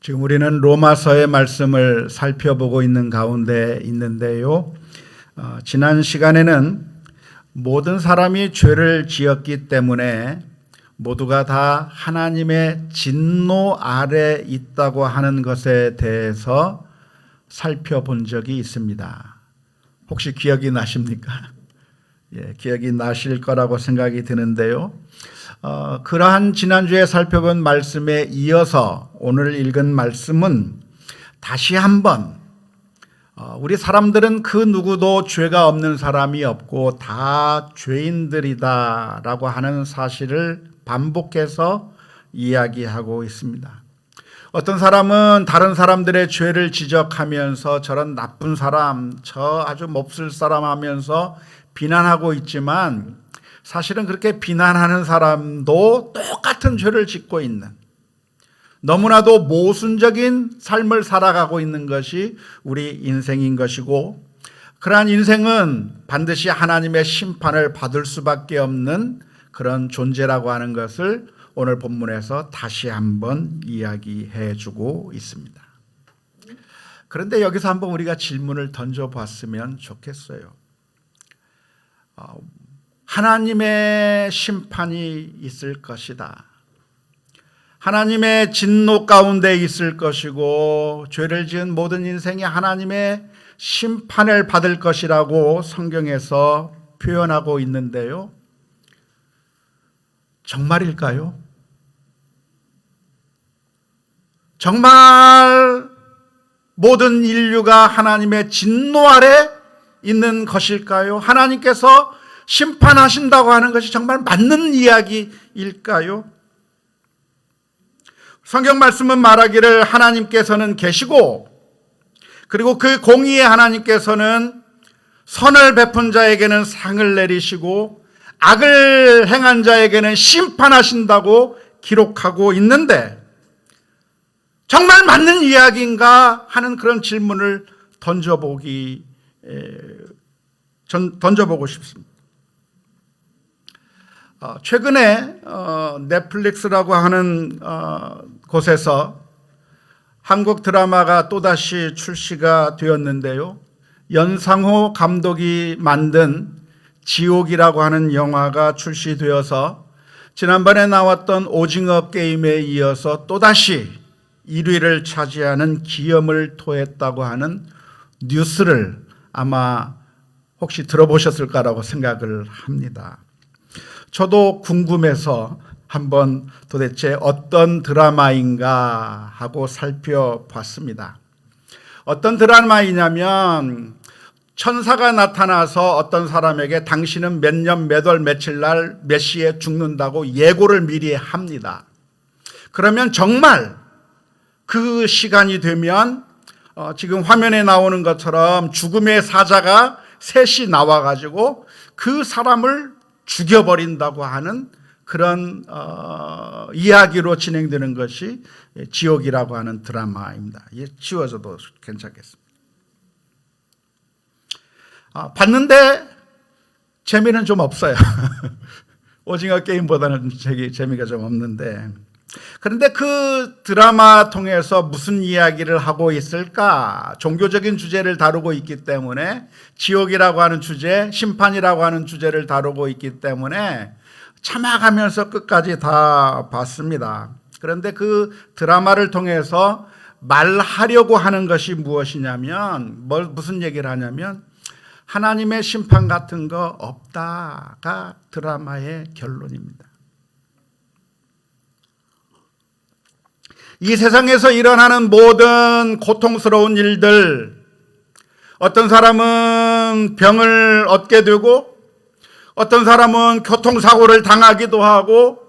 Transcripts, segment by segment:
지금 우리는 로마서의 말씀을 살펴보고 있는 가운데 있는데요. 지난 시간에는 모든 사람이 죄를 지었기 때문에 모두가 다 하나님의 진노 아래 있다고 하는 것에 대해서 살펴본 적이 있습니다. 혹시 기억이 나십니까? 기억이 나실 거라고 생각이 드는데요. 그러한 지난주에 살펴본 말씀에 이어서 오늘 읽은 말씀은 다시 한번 우리 사람들은 그 누구도 죄가 없는 사람이 없고 다 죄인들이다 라고 하는 사실을 반복해서 이야기하고 있습니다. 어떤 사람은 다른 사람들의 죄를 지적하면서 저런 나쁜 사람, 저 아주 몹쓸 사람 하면서 비난하고 있지만 사실은 그렇게 비난하는 사람도 똑같은 죄를 짓고 있는, 너무나도 모순적인 삶을 살아가고 있는 것이 우리 인생인 것이고, 그러한 인생은 반드시 하나님의 심판을 받을 수밖에 없는 그런 존재라고 하는 것을 오늘 본문에서 다시 한번 이야기해 주고 있습니다. 그런데 여기서 한번 우리가 질문을 던져봤으면 좋겠어요. 하나님의 심판이 있을 것이다. 하나님의 진노 가운데 있을 것이고 죄를 지은 모든 인생이 하나님의 심판을 받을 것이라고 성경에서 표현하고 있는데요. 정말일까요? 정말 모든 인류가 하나님의 진노 아래 있는 것일까요? 하나님께서 심판하신다고 하는 것이 정말 맞는 이야기일까요? 성경 말씀은 말하기를 하나님께서는 계시고, 그리고 그 공의의 하나님께서는 선을 베푼 자에게는 상을 내리시고 악을 행한 자에게는 심판하신다고 기록하고 있는데 정말 맞는 이야기인가 하는 그런 질문을 던져보고 싶습니다. 최근에 넷플릭스라고 하는 곳에서 한국 드라마가 또다시 출시가 되었는데요. 연상호 감독이 만든 지옥이라고 하는 영화가 출시되어서 지난번에 나왔던 오징어 게임에 이어서 또다시 1위를 차지하는 기염을 토했다고 하는 뉴스를 아마 혹시 들어보셨을까라고 생각을 합니다. 저도 궁금해서 한번 도대체 어떤 드라마인가 하고 살펴봤습니다. 어떤 드라마이냐면 천사가 나타나서 어떤 사람에게 당신은 몇 년 몇 월 며칠 날 몇 시에 죽는다고 예고를 미리 합니다. 그러면 정말 그 시간이 되면 지금 화면에 나오는 것처럼 죽음의 사자가 셋이 나와가지고 그 사람을 죽여버린다고 하는 그런 이야기로 진행되는 것이 지옥이라고 하는 드라마입니다. 지워져도 괜찮겠습니다. 봤는데 재미는 좀 없어요. 오징어 게임보다는 재미가 좀 없는데, 그런데 그 드라마 통해서 무슨 이야기를 하고 있을까? 종교적인 주제를 다루고 있기 때문에, 지옥이라고 하는 주제, 심판이라고 하는 주제를 다루고 있기 때문에 참아가면서 끝까지 다 봤습니다. 그런데 그 드라마를 통해서 말하려고 하는 것이 무엇이냐면, 무슨 얘기를 하냐면 하나님의 심판 같은 거 없다가 드라마의 결론입니다. 이 세상에서 일어나는 모든 고통스러운 일들, 어떤 사람은 병을 얻게 되고 어떤 사람은 교통사고를 당하기도 하고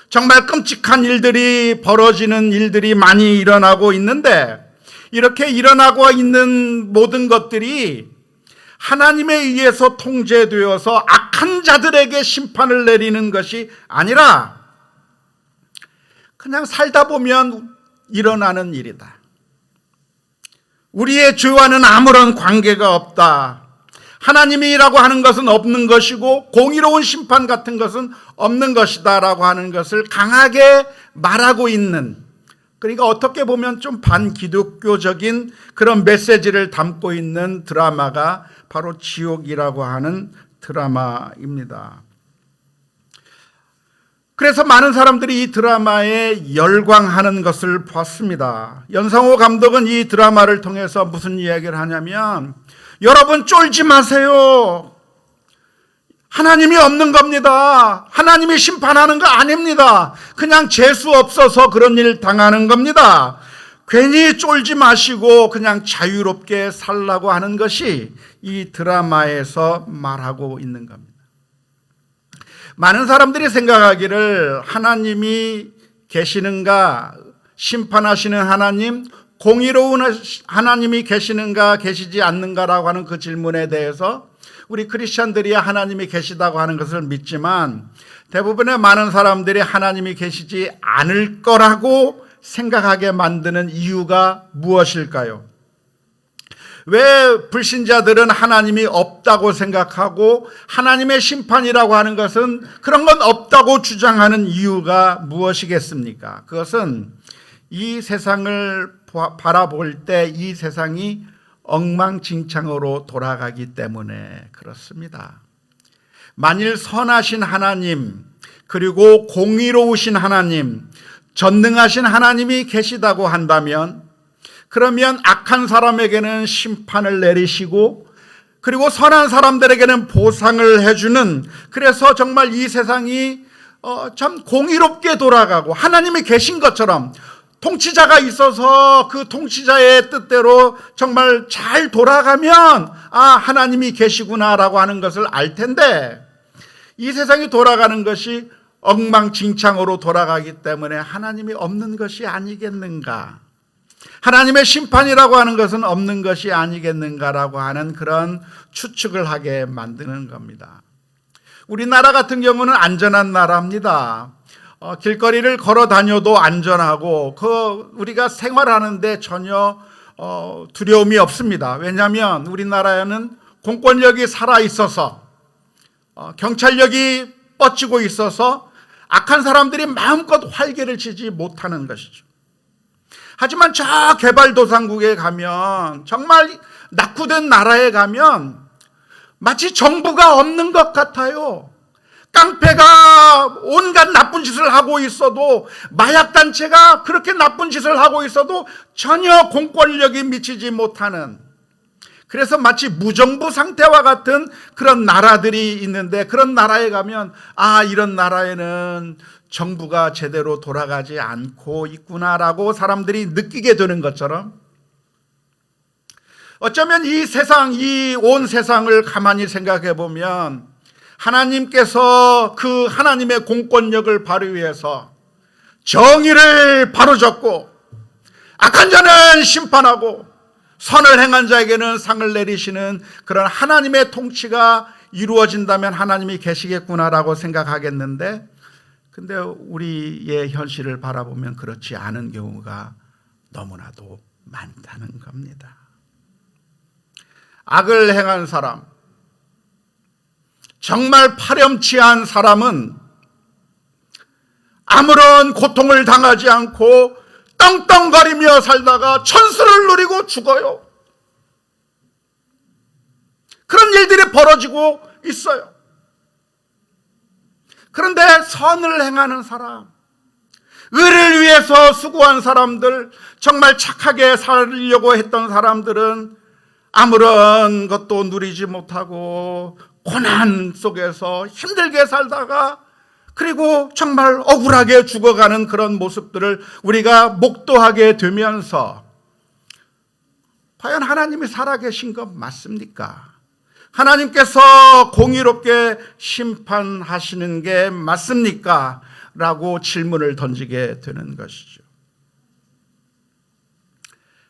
정말 끔찍한 일들이 벌어지는 일들이 많이 일어나고 있는데, 이렇게 일어나고 있는 모든 것들이 하나님에 의해서 통제되어서 악한 자들에게 심판을 내리는 것이 아니라 그냥 살다 보면 일어나는 일이다. 우리의 죄와는 아무런 관계가 없다. 하나님이라고 하는 것은 없는 것이고 공의로운 심판 같은 것은 없는 것이다 라고 하는 것을 강하게 말하고 있는 그러니까 어떻게 보면 좀 반기독교적인 그런 메시지를 담고 있는 드라마가 바로 지옥이라고 하는 드라마입니다. 그래서 많은 사람들이 이 드라마에 열광하는 것을 봤습니다. 연상호 감독은 이 드라마를 통해서 무슨 이야기를 하냐면, 여러분 쫄지 마세요. 하나님이 없는 겁니다. 하나님이 심판하는 거 아닙니다. 그냥 재수 없어서 그런 일 당하는 겁니다. 괜히 쫄지 마시고 그냥 자유롭게 살라고 하는 것이 이 드라마에서 말하고 있는 겁니다. 많은 사람들이 생각하기를 하나님이 계시는가, 심판하시는 하나님, 공의로운 하나님이 계시는가 계시지 않는가라고 하는 그 질문에 대해서 우리 크리스찬들이야 하나님이 계시다고 하는 것을 믿지만, 대부분의 많은 사람들이 하나님이 계시지 않을 거라고 생각하게 만드는 이유가 무엇일까요? 왜 불신자들은 하나님이 없다고 생각하고 하나님의 심판이라고 하는 것은 그런 건 없다고 주장하는 이유가 무엇이겠습니까? 그것은 이 세상을 바라볼 때 이 세상이 엉망진창으로 돌아가기 때문에 그렇습니다. 만일 선하신 하나님, 그리고 공의로우신 하나님, 전능하신 하나님이 계시다고 한다면, 그러면 악한 사람에게는 심판을 내리시고, 그리고 선한 사람들에게는 보상을 해주는, 그래서 정말 이 세상이 참 공의롭게 돌아가고 하나님이 계신 것처럼 통치자가 있어서 그 통치자의 뜻대로 정말 잘 돌아가면 하나님이 계시구나라고 하는 것을 알 텐데, 이 세상이 돌아가는 것이 엉망진창으로 돌아가기 때문에 하나님이 없는 것이 아니겠는가, 하나님의 심판이라고 하는 것은 없는 것이 아니겠는가라고 하는 그런 추측을 하게 만드는 겁니다. 우리나라 같은 경우는 안전한 나라입니다. 길거리를 걸어 다녀도 안전하고 우리가 생활하는데 전혀 두려움이 없습니다. 왜냐하면 우리나라에는 공권력이 살아있어서, 경찰력이 뻗치고 있어서 악한 사람들이 마음껏 활개를 치지 못하는 것이죠. 하지만 저 개발도상국에 가면, 정말 낙후된 나라에 가면 마치 정부가 없는 것 같아요. 깡패가 온갖 나쁜 짓을 하고 있어도, 마약단체가 그렇게 나쁜 짓을 하고 있어도 전혀 공권력이 미치지 못하는, 그래서 마치 무정부 상태와 같은 그런 나라들이 있는데, 그런 나라에 가면 이런 나라에는 정부가 제대로 돌아가지 않고 있구나라고 사람들이 느끼게 되는 것처럼, 어쩌면 이 세상, 이 온 세상을 가만히 생각해 보면 하나님께서 그 하나님의 공권력을 발휘해서 정의를 바로잡고 악한 자는 심판하고 선을 행한 자에게는 상을 내리시는 그런 하나님의 통치가 이루어진다면 하나님이 계시겠구나라고 생각하겠는데, 근데 우리의 현실을 바라보면 그렇지 않은 경우가 너무나도 많다는 겁니다. 악을 행한 사람, 정말 파렴치한 사람은 아무런 고통을 당하지 않고 떵떵거리며 살다가 천수를 누리고 죽어요. 그런 일들이 벌어지고 있어요. 그런데 선을 행하는 사람, 의를 위해서 수고한 사람들, 정말 착하게 살려고 했던 사람들은 아무런 것도 누리지 못하고 고난 속에서 힘들게 살다가, 그리고 정말 억울하게 죽어가는 그런 모습들을 우리가 목도하게 되면서, 과연 하나님이 살아계신 것 맞습니까? 하나님께서 공의롭게 심판하시는 게 맞습니까? 라고 질문을 던지게 되는 것이죠.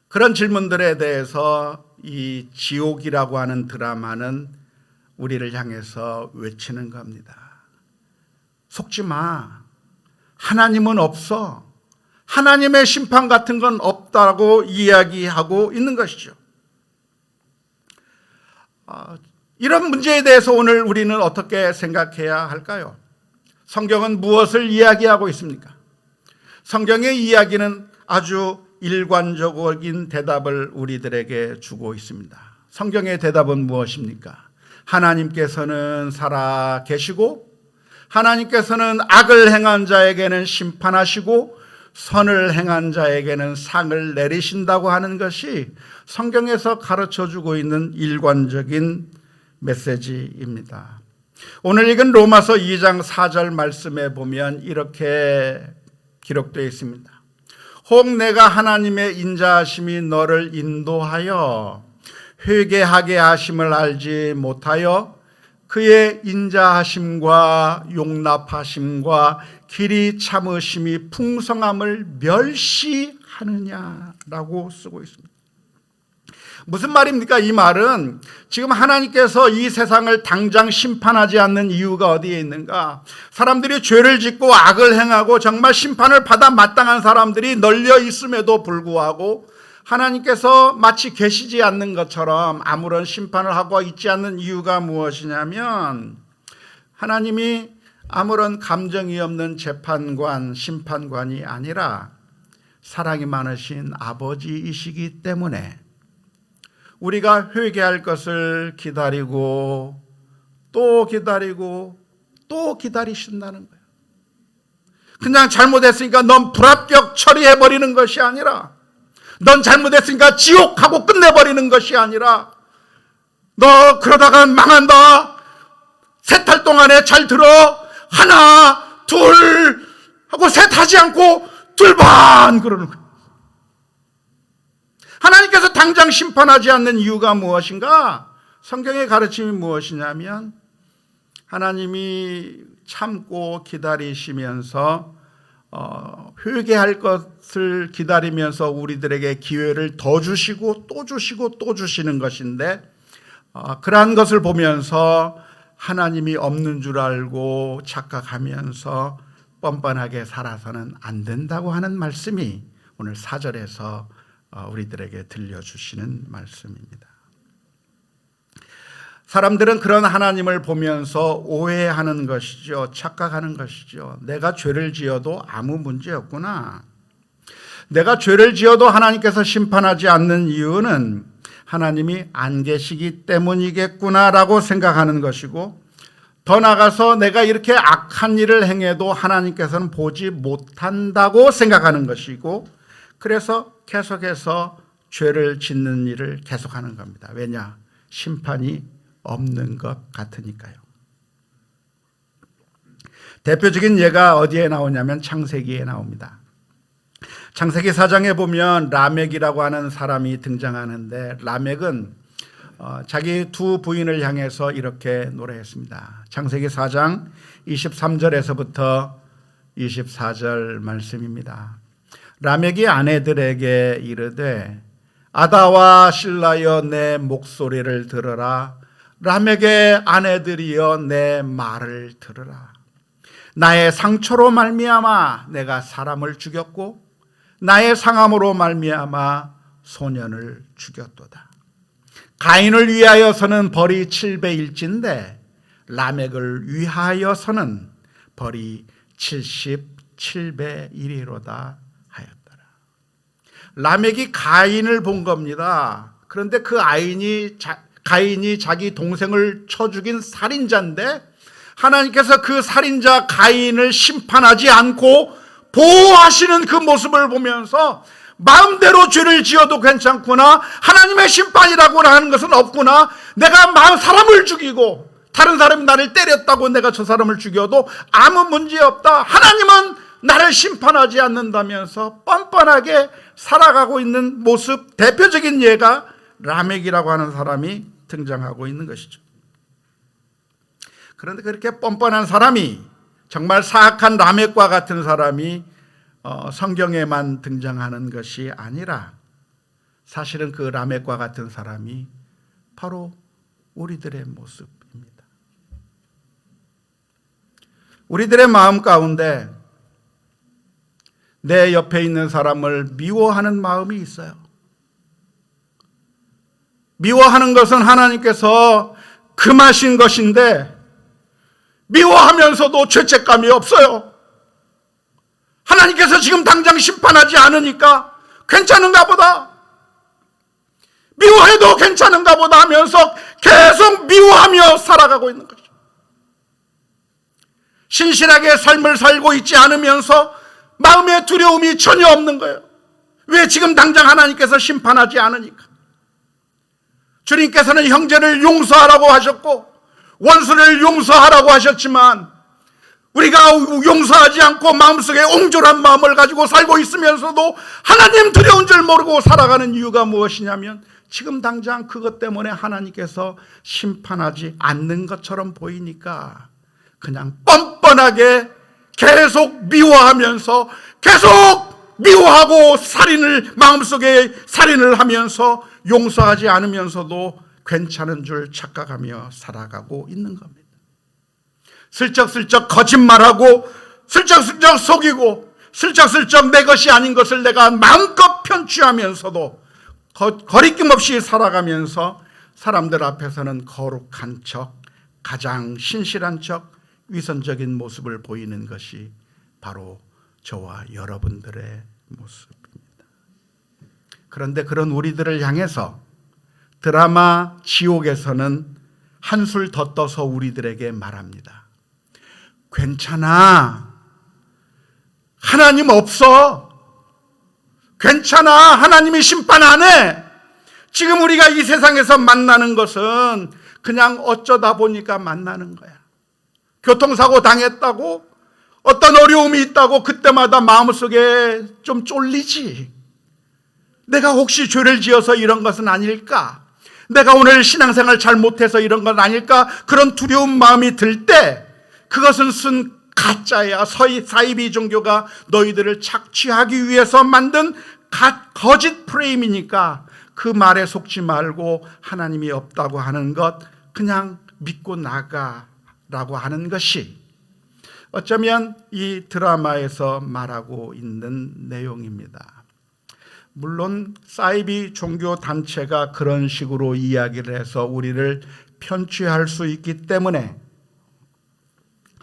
그런 질문들에 대해서 이 지옥이라고 하는 드라마는 우리를 향해서 외치는 겁니다. 속지 마. 하나님은 없어. 하나님의 심판 같은 건 없다고 이야기하고 있는 것이죠. 이런 문제에 대해서 오늘 우리는 어떻게 생각해야 할까요? 성경은 무엇을 이야기하고 있습니까? 성경의 이야기는 아주 일관적인 대답을 우리들에게 주고 있습니다. 성경의 대답은 무엇입니까? 하나님께서는 살아 계시고 하나님께서는 악을 행한 자에게는 심판하시고 선을 행한 자에게는 상을 내리신다고 하는 것이 성경에서 가르쳐주고 있는 일관적인 메시지입니다. 오늘 읽은 로마서 2장 4절 말씀에 보면 이렇게 기록되어 있습니다. 혹 내가 하나님의 인자하심이 너를 인도하여 회개하게 하심을 알지 못하여 그의 인자하심과 용납하심과 길이 참으심이 풍성함을 멸시하느냐라고 쓰고 있습니다. 무슨 말입니까? 이 말은 지금 하나님께서 이 세상을 당장 심판하지 않는 이유가 어디에 있는가? 사람들이 죄를 짓고 악을 행하고 정말 심판을 받아 마땅한 사람들이 널려 있음에도 불구하고 하나님께서 마치 계시지 않는 것처럼 아무런 심판을 하고 있지 않는 이유가 무엇이냐면 하나님이 아무런 감정이 없는 재판관, 심판관이 아니라 사랑이 많으신 아버지이시기 때문에 우리가 회개할 것을 기다리고 또 기다리고 또 기다리신다는 거예요. 그냥 잘못했으니까 넌 불합격 처리해버리는 것이 아니라 넌 잘못했으니까 지옥하고 끝내버리는 것이 아니라 너 그러다가 망한다. 셋 할 동안에 잘 들어. 하나, 둘 하고 셋 하지 않고 둘반 그러는 거예요. 하나님께서 당장 심판하지 않는 이유가 무엇인가? 성경의 가르침이 무엇이냐면 하나님이 참고 기다리시면서 회개할 것을 기다리면서 우리들에게 기회를 더 주시고 또 주시고 또 주시는 것인데 그러한 것을 보면서 하나님이 없는 줄 알고 착각하면서 뻔뻔하게 살아서는 안 된다고 하는 말씀이 오늘 4절에서 우리들에게 들려주시는 말씀입니다. 사람들은 그런 하나님을 보면서 오해하는 것이죠. 착각하는 것이죠. 내가 죄를 지어도 아무 문제 없구나. 내가 죄를 지어도 하나님께서 심판하지 않는 이유는 하나님이 안 계시기 때문이겠구나라고 생각하는 것이고, 더 나아가서 내가 이렇게 악한 일을 행해도 하나님께서는 보지 못한다고 생각하는 것이고, 그래서 계속해서 죄를 짓는 일을 계속하는 겁니다. 왜냐? 심판이 없는 것 같으니까요. 대표적인 예가 어디에 나오냐면 창세기에 나옵니다. 창세기 4장에 보면 라멕이라고 하는 사람이 등장하는데, 라멕은 자기 두 부인을 향해서 이렇게 노래했습니다. 창세기 4장 23절에서부터 24절 말씀입니다. 라멕이 아내들에게 이르되 아다와 실라여 내 목소리를 들으라. 라멕의 아내들이여 내 말을 들으라. 나의 상처로 말미암아 내가 사람을 죽였고 나의 상함으로 말미암아 소년을 죽였도다. 가인을 위하여서는 벌이 7배일진데 라멕을 위하여서는 벌이 77배이리로다 하였더라. 라멕이 가인을 본 겁니다. 그런데 그 가인이 자기 동생을 쳐 죽인 살인자인데 하나님께서 그 살인자 가인을 심판하지 않고 보호하시는 그 모습을 보면서 마음대로 죄를 지어도 괜찮구나, 하나님의 심판이라고 하는 것은 없구나, 내가 사람을 죽이고 다른 사람이 나를 때렸다고 내가 저 사람을 죽여도 아무 문제 없다, 하나님은 나를 심판하지 않는다면서 뻔뻔하게 살아가고 있는 모습, 대표적인 예가 라멕이라고 하는 사람이 등장하고 있는 것이죠. 그런데 그렇게 뻔뻔한 사람이, 정말 사악한 라멕과 같은 사람이 성경에만 등장하는 것이 아니라 사실은 그 라멕과 같은 사람이 바로 우리들의 모습입니다. 우리들의 마음 가운데 내 옆에 있는 사람을 미워하는 마음이 있어요. 미워하는 것은 하나님께서 금하신 것인데, 그 것인데, 미워하면서도 죄책감이 없어요. 하나님께서 지금 당장 심판하지 않으니까 괜찮은가 보다, 미워해도 괜찮은가 보다 하면서 계속 미워하며 살아가고 있는 거죠. 신실하게 삶을 살고 있지 않으면서 마음의 두려움이 전혀 없는 거예요. 왜? 지금 당장 하나님께서 심판하지 않으니까. 주님께서는 형제를 용서하라고 하셨고 원수를 용서하라고 하셨지만 우리가 용서하지 않고 마음속에 옹졸한 마음을 가지고 살고 있으면서도 하나님 두려운 줄 모르고 살아가는 이유가 무엇이냐면 지금 당장 그것 때문에 하나님께서 심판하지 않는 것처럼 보이니까 그냥 뻔뻔하게 계속 미워하면서 계속 미워하고 마음속에 살인을 하면서 용서하지 않으면서도 괜찮은 줄 착각하며 살아가고 있는 겁니다. 슬쩍슬쩍 거짓말하고 슬쩍슬쩍 속이고 슬쩍슬쩍 내 것이 아닌 것을 내가 마음껏 편취하면서도 거리낌 없이 살아가면서 사람들 앞에서는 거룩한 척, 가장 신실한 척, 위선적인 모습을 보이는 것이 바로 저와 여러분들의 모습입니다. 그런데 그런 우리들을 향해서 드라마 지옥에서는 한술 더 떠서 우리들에게 말합니다. 괜찮아, 하나님 없어. 괜찮아, 하나님이 심판 안 해. 지금 우리가 이 세상에서 만나는 것은 그냥 어쩌다 보니까 만나는 거야. 교통사고 당했다고, 어떤 어려움이 있다고 그때마다 마음속에 좀 쫄리지. 내가 혹시 죄를 지어서 이런 것은 아닐까? 내가 오늘 신앙생활 잘 못해서 이런 건 아닐까? 그런 두려운 마음이 들 때 그것은 순 가짜야. 사이비 종교가 너희들을 착취하기 위해서 만든 거짓 프레임이니까 그 말에 속지 말고 하나님이 없다고 하는 것 그냥 믿고 나가라고 하는 것이 어쩌면 이 드라마에서 말하고 있는 내용입니다. 물론 사이비 종교 단체가 그런 식으로 이야기를 해서 우리를 편취할 수 있기 때문에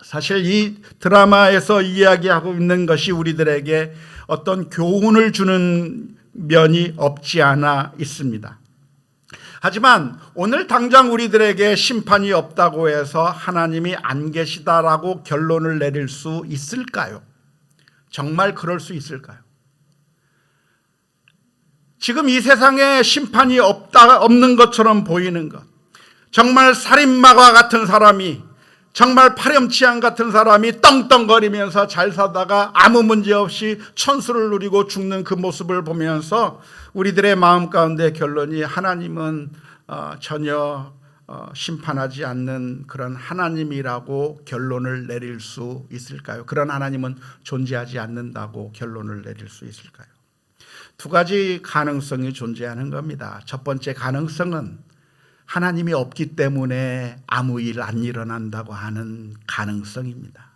사실 이 드라마에서 이야기하고 있는 것이 우리들에게 어떤 교훈을 주는 면이 없지 않아 있습니다. 하지만 오늘 당장 우리들에게 심판이 없다고 해서 하나님이 안 계시다라고 결론을 내릴 수 있을까요? 정말 그럴 수 있을까요? 지금 이 세상에 심판이 없는 것처럼 보이는 것, 정말 살인마와 같은 사람이, 정말 파렴치한 같은 사람이 떵떵거리면서 잘 사다가 아무 문제 없이 천수를 누리고 죽는 그 모습을 보면서 우리들의 마음 가운데 결론이 하나님은 전혀 심판하지 않는 그런 하나님이라고 결론을 내릴 수 있을까요? 그런 하나님은 존재하지 않는다고 결론을 내릴 수 있을까요? 두 가지 가능성이 존재하는 겁니다. 첫 번째 가능성은 하나님이 없기 때문에 아무 일 안 일어난다고 하는 가능성입니다.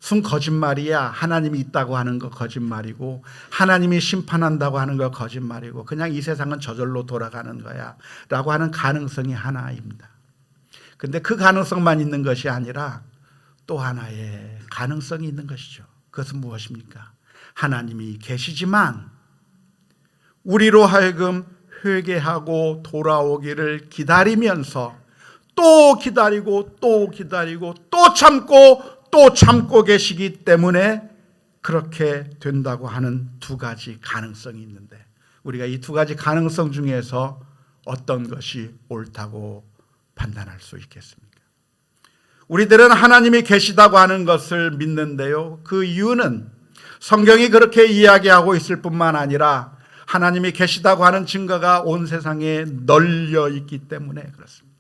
순 거짓말이야. 하나님이 있다고 하는 거 거짓말이고 하나님이 심판한다고 하는 거 거짓말이고 그냥 이 세상은 저절로 돌아가는 거야 라고 하는 가능성이 하나입니다. 그런데 그 가능성만 있는 것이 아니라 또 하나의 가능성이 있는 것이죠. 그것은 무엇입니까? 하나님이 계시지만 우리로 하여금 회개하고 돌아오기를 기다리면서 또 기다리고 또 기다리고 또 참고 계시기 때문에 그렇게 된다고 하는 두 가지 가능성이 있는데 우리가 이 두 가지 가능성 중에서 어떤 것이 옳다고 판단할 수 있겠습니까? 우리들은 하나님이 계시다고 하는 것을 믿는데요. 그 이유는 성경이 그렇게 이야기하고 있을 뿐만 아니라 하나님이 계시다고 하는 증거가 온 세상에 널려 있기 때문에 그렇습니다.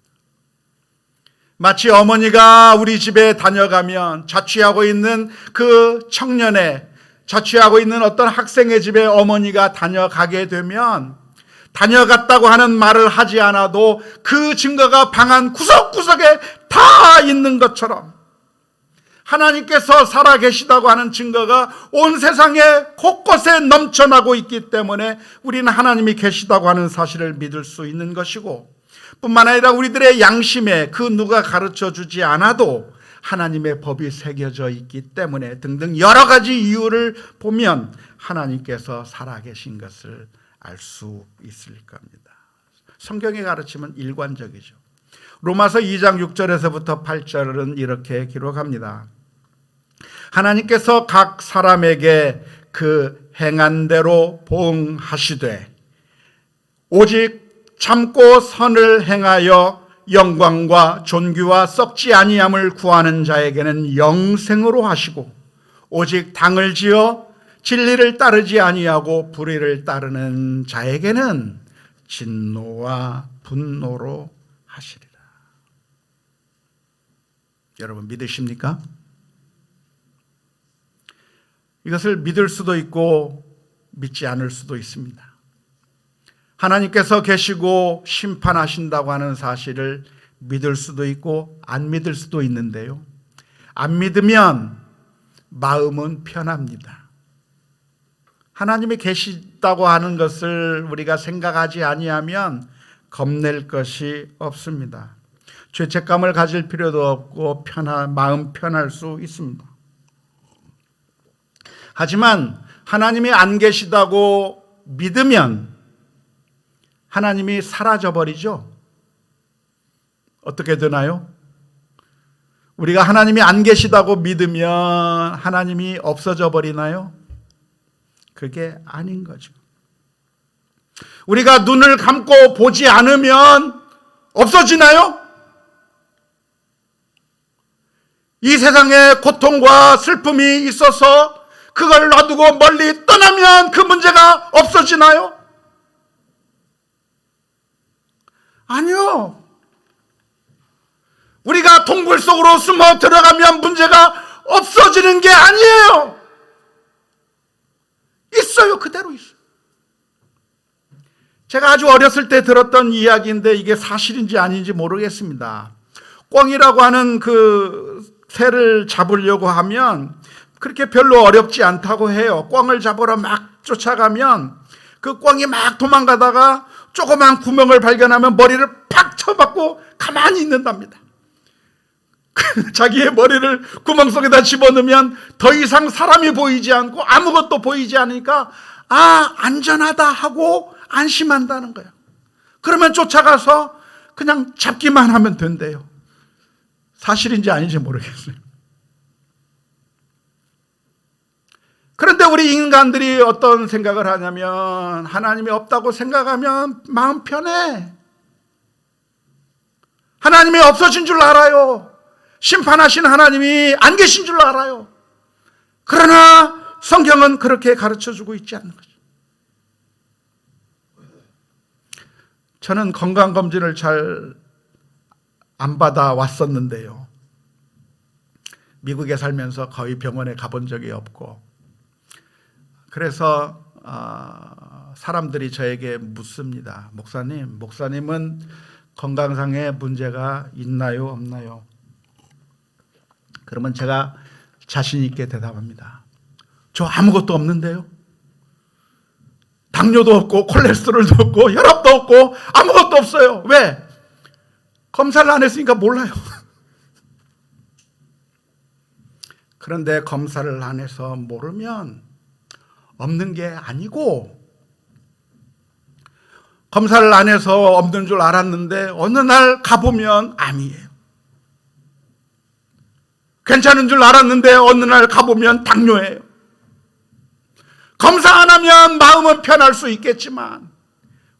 마치 어머니가 우리 집에 다녀가면 자취하고 있는 그 청년의, 자취하고 있는 어떤 학생의 집에 어머니가 다녀가게 되면 다녀갔다고 하는 말을 하지 않아도 그 증거가 방 안 구석구석에 다 있는 것처럼 하나님께서 살아계시다고 하는 증거가 온 세상에 곳곳에 넘쳐나고 있기 때문에 우리는 하나님이 계시다고 하는 사실을 믿을 수 있는 것이고 뿐만 아니라 우리들의 양심에 그 누가 가르쳐 주지 않아도 하나님의 법이 새겨져 있기 때문에 등등 여러 가지 이유를 보면 하나님께서 살아계신 것을 알 수 있을 겁니다. 성경의 가르침은 일관적이죠. 로마서 2장 6절에서부터 8절은 이렇게 기록합니다. 하나님께서 각 사람에게 그 행한 대로 보응하시되 오직 참고 선을 행하여 영광과 존귀와 썩지 아니함을 구하는 자에게는 영생으로 하시고 오직 당을 지어 진리를 따르지 아니하고 불의를 따르는 자에게는 진노와 분노로 하시리라. 여러분 믿으십니까? 이것을 믿을 수도 있고 믿지 않을 수도 있습니다. 하나님께서 계시고 심판하신다고 하는 사실을 믿을 수도 있고 안 믿을 수도 있는데요. 안 믿으면 마음은 편합니다. 하나님이 계시다고 하는 것을 우리가 생각하지 아니하면 겁낼 것이 없습니다. 죄책감을 가질 필요도 없고 마음 편할 수 있습니다. 하지만 하나님이 안 계시다고 믿으면 하나님이 사라져 버리죠. 어떻게 되나요? 우리가 하나님이 안 계시다고 믿으면 하나님이 없어져 버리나요? 그게 아닌 거죠. 우리가 눈을 감고 보지 않으면 없어지나요? 이 세상에 고통과 슬픔이 있어서 그걸 놔두고 멀리 떠나면 그 문제가 없어지나요? 아니요. 우리가 동굴 속으로 숨어 들어가면 문제가 없어지는 게 아니에요. 있어요. 그대로 있어요. 제가 아주 어렸을 때 들었던 이야기인데 이게 사실인지 아닌지 모르겠습니다. 꿩이라고 하는 그 새를 잡으려고 하면 그렇게 별로 어렵지 않다고 해요. 꿩을 잡으러 막 쫓아가면 그 꿩이 막 도망가다가 조그만 구멍을 발견하면 머리를 팍 쳐박고 가만히 있는답니다. 자기의 머리를 구멍 속에다 집어넣으면 더 이상 사람이 보이지 않고 아무것도 보이지 않으니까 안전하다 하고 안심한다는 거예요. 그러면 쫓아가서 그냥 잡기만 하면 된대요. 사실인지 아닌지 모르겠어요. 그런데 우리 인간들이 어떤 생각을 하냐면 하나님이 없다고 생각하면 마음 편해. 하나님이 없어진 줄 알아요. 심판하신 하나님이 안 계신 줄 알아요. 그러나 성경은 그렇게 가르쳐주고 있지 않는 거죠. 저는 건강검진을 잘 안 받아 왔었는데요. 미국에 살면서 거의 병원에 가본 적이 없고 그래서 사람들이 저에게 묻습니다. 목사님은 건강상의 문제가 있나요? 없나요? 그러면 제가 자신 있게 대답합니다. 저 아무것도 없는데요. 당뇨도 없고 콜레스테롤도 없고 혈압도 없고 아무것도 없어요. 왜? 검사를 안 했으니까 몰라요. 그런데 검사를 안 해서 모르면 없는 게 아니고 검사를 안 해서 없는 줄 알았는데 어느 날 가보면 암이에요. 괜찮은 줄 알았는데 어느 날 가보면 당뇨예요. 검사 안 하면 마음은 편할 수 있겠지만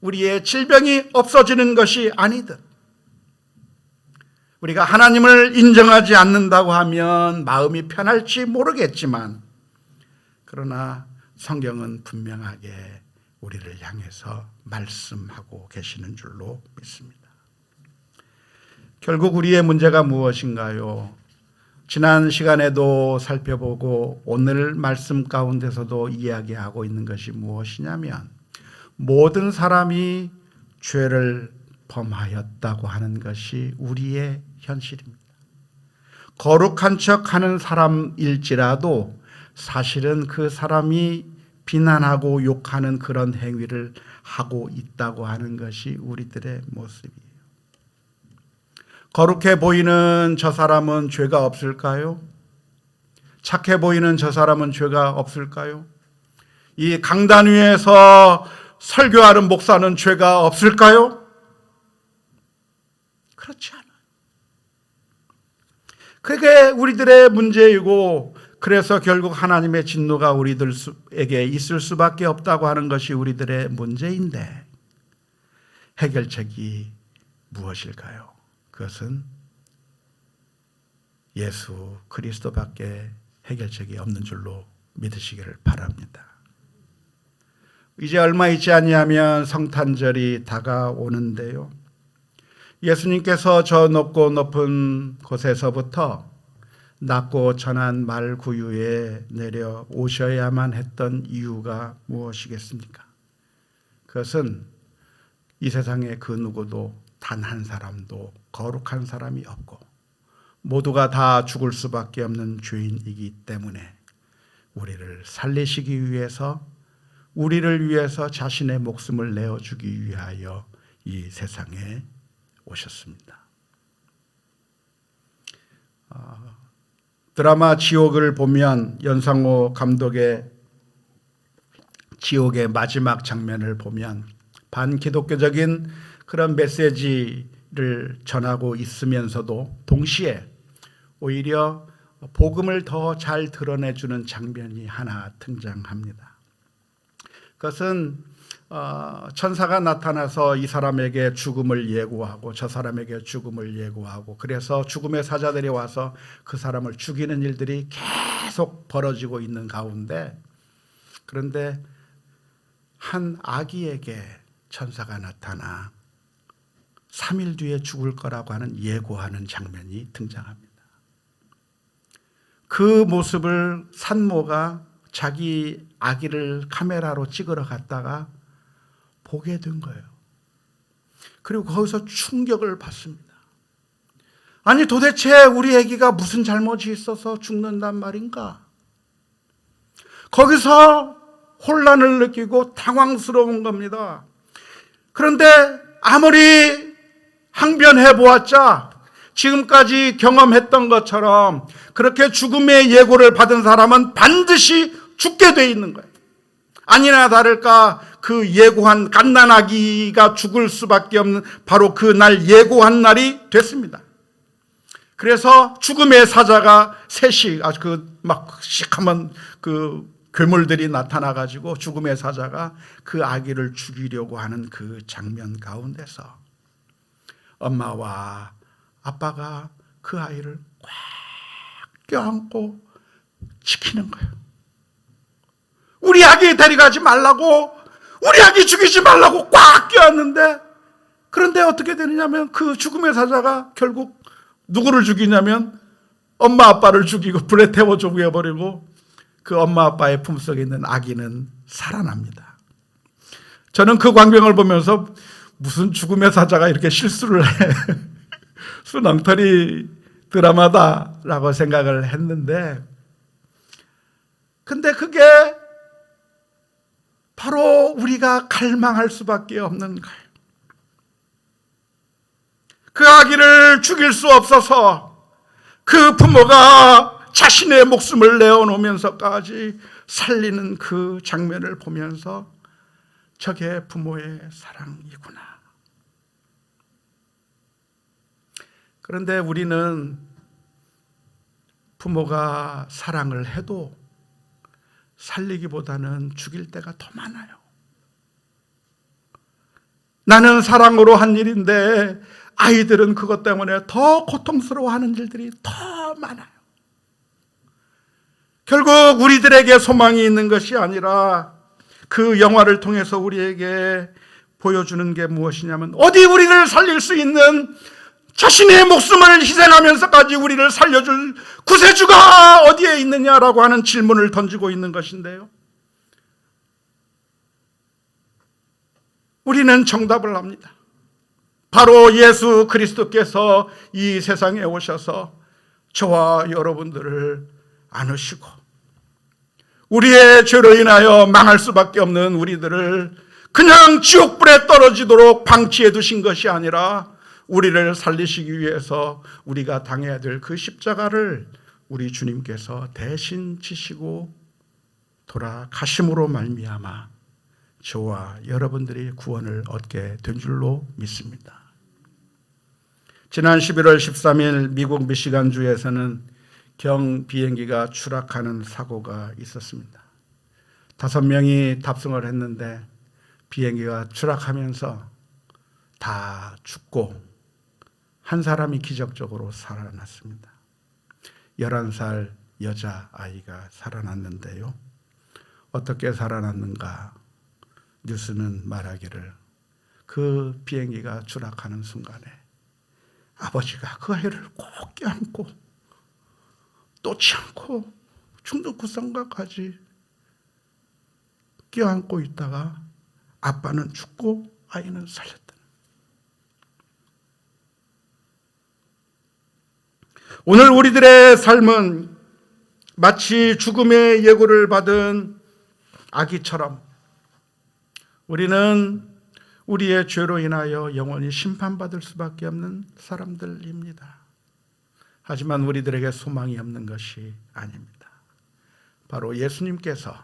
우리의 질병이 없어지는 것이 아니듯 우리가 하나님을 인정하지 않는다고 하면 마음이 편할지 모르겠지만 그러나 성경은 분명하게 우리를 향해서 말씀하고 계시는 줄로 믿습니다. 결국 우리의 문제가 무엇인가요? 지난 시간에도 살펴보고 오늘 말씀 가운데서도 이야기하고 있는 것이 무엇이냐면 모든 사람이 죄를 범하였다고 하는 것이 우리의 현실입니다. 거룩한 척하는 사람일지라도 사실은 그 사람이 비난하고 욕하는 그런 행위를 하고 있다고 하는 것이 우리들의 모습이에요. 거룩해 보이는 저 사람은 죄가 없을까요? 착해 보이는 저 사람은 죄가 없을까요? 이 강단 위에서 설교하는 목사는 죄가 없을까요? 그렇지 않아요. 그게 우리들의 문제이고, 그래서 결국 하나님의 진노가 우리들에게 있을 수밖에 없다고 하는 것이 우리들의 문제인데, 해결책이 무엇일까요? 그것은 예수 그리스도밖에 해결책이 없는 줄로 믿으시기를 바랍니다. 이제 얼마 있지 아니하면 성탄절이 다가오는데요, 예수님께서 저 높고 높은 곳에서부터 낮고 천한 말구유에 내려오셔야만 했던 이유가 무엇이겠습니까? 그것은 이 세상에 그 누구도 단 한 사람도 거룩한 사람이 없고 모두가 다 죽을 수밖에 없는 죄인이기 때문에 우리를 살리시기 위해서, 우리를 위해서 자신의 목숨을 내어주기 위하여 이 세상에 오셨습니다. 드라마 지옥을 보면, 연상호 감독의 지옥의 마지막 장면을 보면 반기독교적인 그런 메시지를 전하고 있으면서도 동시에 오히려 복음을 더 잘 드러내주는 장면이 하나 등장합니다. 그것은 천사가 나타나서 이 사람에게 죽음을 예고하고 저 사람에게 죽음을 예고하고, 그래서 죽음의 사자들이 와서 그 사람을 죽이는 일들이 계속 벌어지고 있는 가운데, 그런데 한 아기에게 천사가 나타나 3일 뒤에 죽을 거라고 하는 예고하는 장면이 등장합니다. 그 모습을 산모가 자기 아기를 카메라로 찍으러 갔다가 보게 된 거예요. 그리고 거기서 충격을 받습니다. 아니, 도대체 우리 아기가 무슨 잘못이 있어서 죽는단 말인가? 거기서 혼란을 느끼고 당황스러운 겁니다. 그런데 아무리 항변해 보았자 지금까지 경험했던 것처럼 그렇게 죽음의 예고를 받은 사람은 반드시 죽게 돼 있는 거예요. 아니나 다를까 그 예고한 갓난아기가 죽을 수밖에 없는 바로 그 날 예고한 날이 됐습니다. 그래서 죽음의 사자가 셋이 막 시커먼 그 괴물들이 나타나가지고 죽음의 사자가 그 아기를 죽이려고 하는 그 장면 가운데서 엄마와 아빠가 그 아이를 꽉 껴안고 지키는 거예요. 우리 아기 데려가지 말라고, 우리 아기 죽이지 말라고 꽉 껴안는데, 그런데 어떻게 되느냐면 그 죽음의 사자가 결국 누구를 죽이냐면 엄마 아빠를 죽이고 불에 태워 죽여버리고 그 엄마 아빠의 품속에 있는 아기는 살아납니다. 저는 그 광경을 보면서 무슨 죽음의 사자가 이렇게 실수를 해. 수렁터리 드라마다라고 생각을 했는데, 근데 그게 바로 우리가 갈망할 수밖에 없는 거예요. 그 아기를 죽일 수 없어서 그 부모가 자신의 목숨을 내어놓으면서까지 살리는 그 장면을 보면서 저게 부모의 사랑이구나. 그런데 우리는 부모가 사랑을 해도 살리기보다는 죽일 때가 더 많아요. 나는 사랑으로 한 일인데 아이들은 그것 때문에 더 고통스러워하는 일들이 더 많아요. 결국 우리들에게 소망이 있는 것이 아니라 그 영화를 통해서 우리에게 보여주는 게 무엇이냐면, 어디 우리를 살릴 수 있는, 자신의 목숨을 희생하면서까지 우리를 살려줄 구세주가 어디에 있느냐라고 하는 질문을 던지고 있는 것인데요, 우리는 정답을 합니다. 바로 예수 그리스도께서 이 세상에 오셔서 저와 여러분들을 안으시고 우리의 죄로 인하여 망할 수밖에 없는 우리들을 그냥 지옥불에 떨어지도록 방치해 두신 것이 아니라 우리를 살리시기 위해서 우리가 당해야 될 그 십자가를 우리 주님께서 대신 지시고 돌아가심으로 말미암아 저와 여러분들이 구원을 얻게 된 줄로 믿습니다. 지난 11월 13일 미국 미시간주에서는 경비행기가 추락하는 사고가 있었습니다. 5명이 탑승을 했는데 비행기가 추락하면서 다 죽고 한 사람이 기적적으로 살아났습니다. 11살 여자아이가 살아났는데요. 어떻게 살아났는가? 뉴스는 말하기를 그 비행기가 추락하는 순간에 아버지가 그 아이를 꼭 껴안고 놓지 않고 중도구성각까지 껴안고 있다가 아빠는 죽고 아이는 살렸다. 오늘 우리들의 삶은 마치 죽음의 예고를 받은 아기처럼 우리는 우리의 죄로 인하여 영원히 심판받을 수밖에 없는 사람들입니다. 하지만 우리들에게 소망이 없는 것이 아닙니다. 바로 예수님께서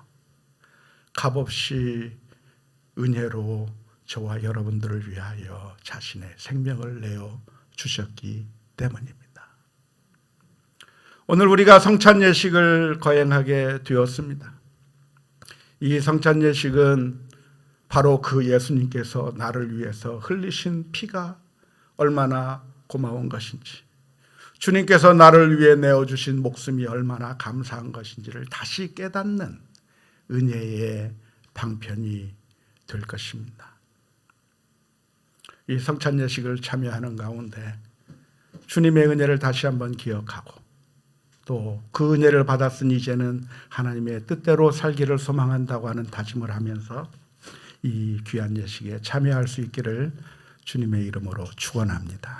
값없이 은혜로 저와 여러분들을 위하여 자신의 생명을 내어 주셨기 때문입니다. 오늘 우리가 성찬 예식을 거행하게 되었습니다. 이 성찬 예식은 바로 그 예수님께서 나를 위해서 흘리신 피가 얼마나 고마운 것인지, 주님께서 나를 위해 내어주신 목숨이 얼마나 감사한 것인지를 다시 깨닫는 은혜의 방편이 될 것입니다. 이 성찬 예식을 참여하는 가운데 주님의 은혜를 다시 한번 기억하고 또 그 은혜를 받았으니 이제는 하나님의 뜻대로 살기를 소망한다고 하는 다짐을 하면서 이 귀한 예식에 참여할 수 있기를 주님의 이름으로 축원합니다.